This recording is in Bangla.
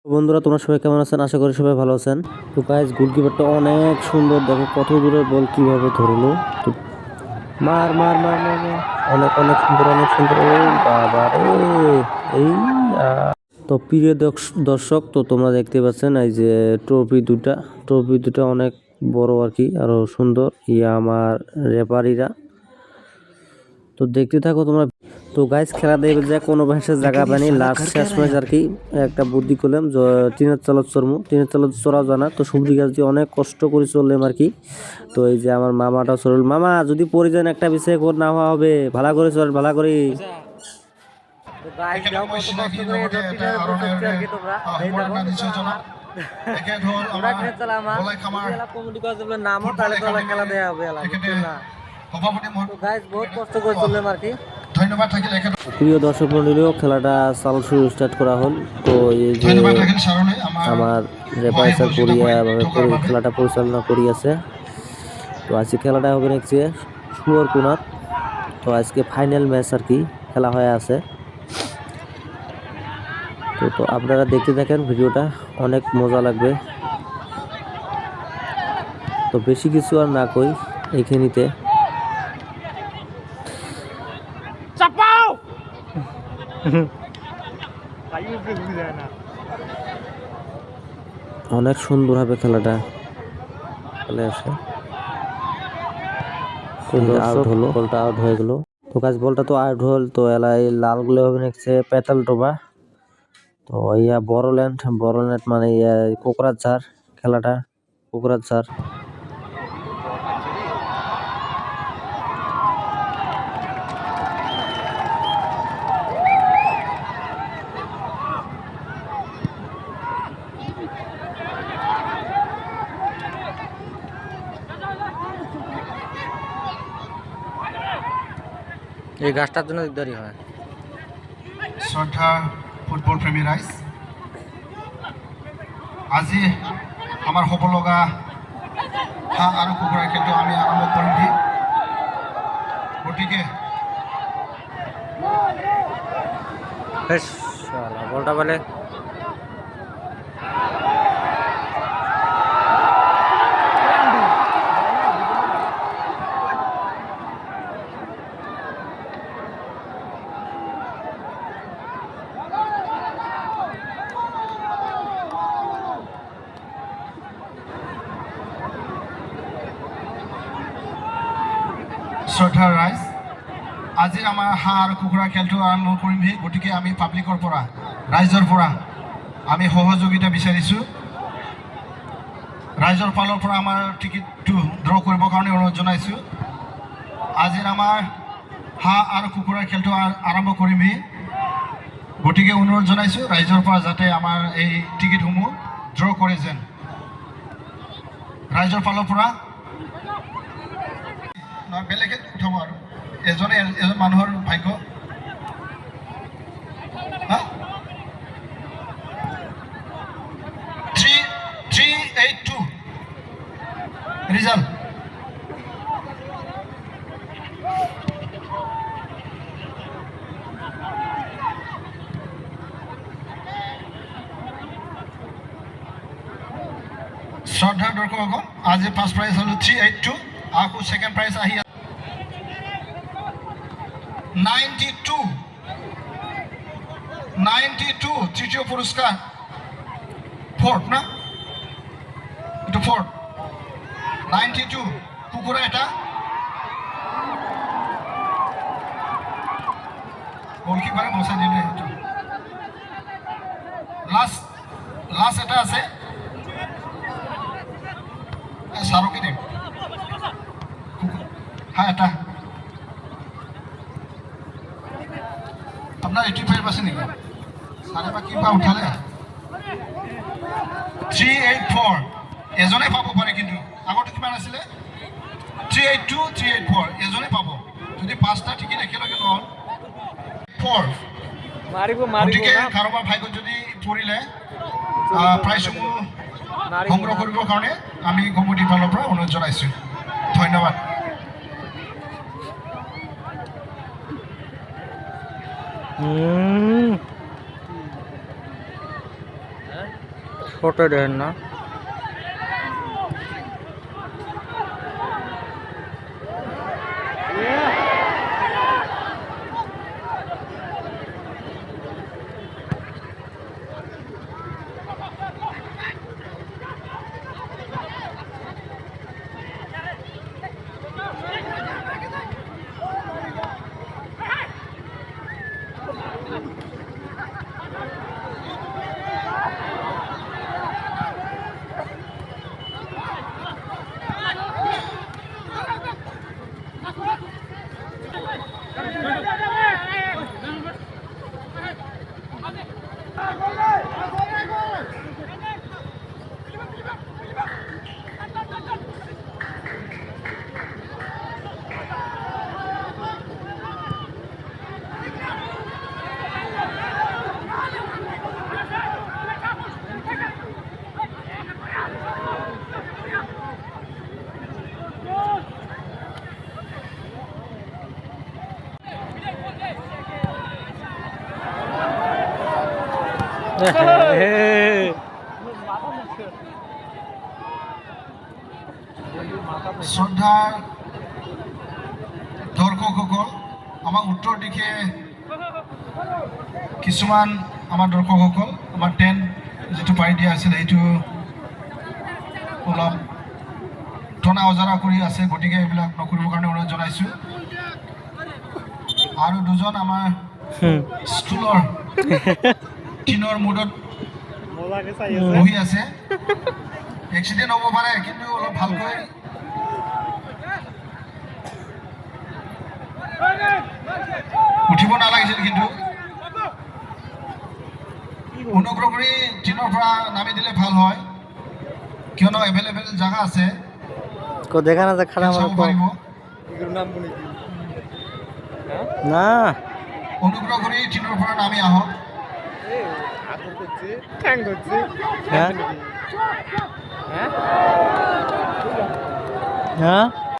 বন্ধুরা তোমরা সবাই কেমন আছেন? আশা করি সবাই ভালো আছেন। তো গাইস গোলকিপারটা অনেক সুন্দর, দেখো কত দূরে বল কিভাবে ধরলো। তো মার মার মার মার মার। অনেক অনেক সুন্দর, অনেক সুন্দর। ও বাবা রে, এই তো প্রিয় দর্শক, তো তোমরা দেখতে পাচ্ছেন এই যে ট্রফি দুটা অনেক বড় আর কি, আরো সুন্দর। আমার রেফারিরা তো দেখতে থাকো তোমরা। তো গাইস খেলা দেখবে যে কোনো ভাষায় জায়গা পানি লাস্ট শেষ ম্যাচ আর কি। একটা বুদ্ধি করলাম যে টিনের চালত চড়াও জানা, তো সবজি গাছ দিয়ে অনেক কষ্ট করে চললাম আর কি। তো এই যে আমার মামাটা চলল, মামা যদি পড়ে যান একটা বিষয় না হওয়া হবে, ভালো করে চল, ভালো করে। তো গাইস দাও কত কষ্ট করে এই টিনের উপর চড়ছে আর কি। তোমরা এই দেখো তোমরা খেলা চালামা এলা কমিটি কাজ বলে নামও তাহলে তো খেলা দেয়া হবে এলা, বুঝছেন না? তো গাইস বহুত কষ্ট করে চললাম আর কি। ধন্যবাদ থাকিলে প্রিয় দর্শক মন্ডলীও খেলাটা স্টার্ট করা হল। তো এই যে আমার রেফারি স্যার খেলাটা পরিচালনা করিয়াছে। তো আজকে খেলাটা হবে নেক্সট সুয়ারকুনাত। তো আজকে ফাইনাল ম্যাচ আর কি খেলা হয়ে আছে। তো আপনারা দেখতে থাকেন ভিডিওটা, অনেক মজা লাগবে। তো বেশি কিছু আর না কই এইখানিতে। চাপাও অনেক সুন্দর হবে খেলাটা চলে আসে। বলটা আউট হয়ে গেল। তো গাছ বলটা তো আউট হল। তো এলাই লাল গুলো হবে নেক্সট পেতাল টোবা। তো বড়ল্যান্ড মানে কোকরাঝাড় খেলাটা, কোকরাঝাড়। এই গাছটার জন্য দিকদারি হয়। শ্রদ্ধা ফুটবল প্ৰেমী ৰাইজ, আজি আমাৰ হ'ব লগা হাঁহ আৰু কুকুৰাৰ খেলটো আমি আৰম্ভ কৰিম দি, গতিকে বলটা বলে শ্ৰদ্ধা ৰাইজ, আজি আমাৰ হাঁহ আৰু কুকুৰাৰ খেলটো আৰম্ভ কৰিম দি, গতিকে আমি পাব্লিকৰ পৰা, ৰাইজৰ পৰা আমি সহযোগিতা বিচাৰিছোঁ। ৰাইজৰ ফালৰ পৰা আমাৰ টিকেটটো ড্ৰ কৰিবৰ কাৰণে অনুৰোধ জনাইছোঁ। আজিৰ আমাৰ হাঁহ আৰু কুকুৰাৰ খেলটো আৰম্ভ কৰিমহি, গতিকে অনুৰোধ জনাইছোঁ ৰাইজৰ পৰা যাতে আমাৰ এই টিকেটসমূহ ড্ৰ কৰে যেন। ৰাইজৰ ফালৰ পৰা বেলেগে উঠাব আৰু এজন মানুহৰ ভাগ্য। ৰিজাল্ট শ্ৰদ্ধাৰ দৰ্শকসকল, আজি ফাৰ্ষ্ট প্ৰাইজ হ'ল 382, আকৌ ছেকেণ্ড প্ৰাইজ আহি 92 তৃতীয় পুৰস্কাৰ, ফ'ৰ্থ না, এইটো ফ'ৰ্থ 92 কুকুৰা এটা, গলকিপাৰে বচাই দিলে। সেইটো লাষ্ট এটা আছে, চাৰকে দিম হা এটা। আপোনাৰ 85 আছে নেকি? চাৰে বা কিবা উঠালে 384 এজনে পাব পাৰে, কিন্তু আগতে কিমান আছিলে 382 384 এজনে পাব, যদি পাঁচটা টিকেট একেলগে নহ'ল 4। গতিকে কাৰোবাৰ ভাগ্যত যদি পৰিলে প্ৰাইজসমূহ সংগ্ৰহ কৰিবৰ কাৰণে আমি কমিটিৰ ফালৰ পৰা অনুৰোধ জনাইছোঁ। ধন্যবাদ। ফটো দেন না শ্ৰদ্ধাৰ দৰ্শকসকল, আমাৰ উত্তৰ দিশে কিছুমান আমাৰ দৰ্শকসকল আমাৰ টেণ্ট যিটো পাৰি দিয়া আছিল সেইটো অলপ টনা অজাৰা কৰি আছে, গতিকে এইবিলাক নকৰিবৰ কাৰণে অনুৰোধ জনাইছোঁ। আৰু দুজন আমাৰ স্কুলৰ টিনৰ মুডত বহি আছে। এক্সিডেণ্ট হ'ব পাৰে, কিন্তু অলপ ভালকৈ উঠিব নালাগিছিল, কিন্তু অনুগ্ৰহ কৰি টিনৰ পৰা নামি দিলে ভাল হয়, কিয়নো এভেইলেবল জাগা আছে, দেখা না খানা চাব পাৰিব। না অনুগ্ৰহ কৰি টিনৰ পৰা নামি আহক। হ্যাঁ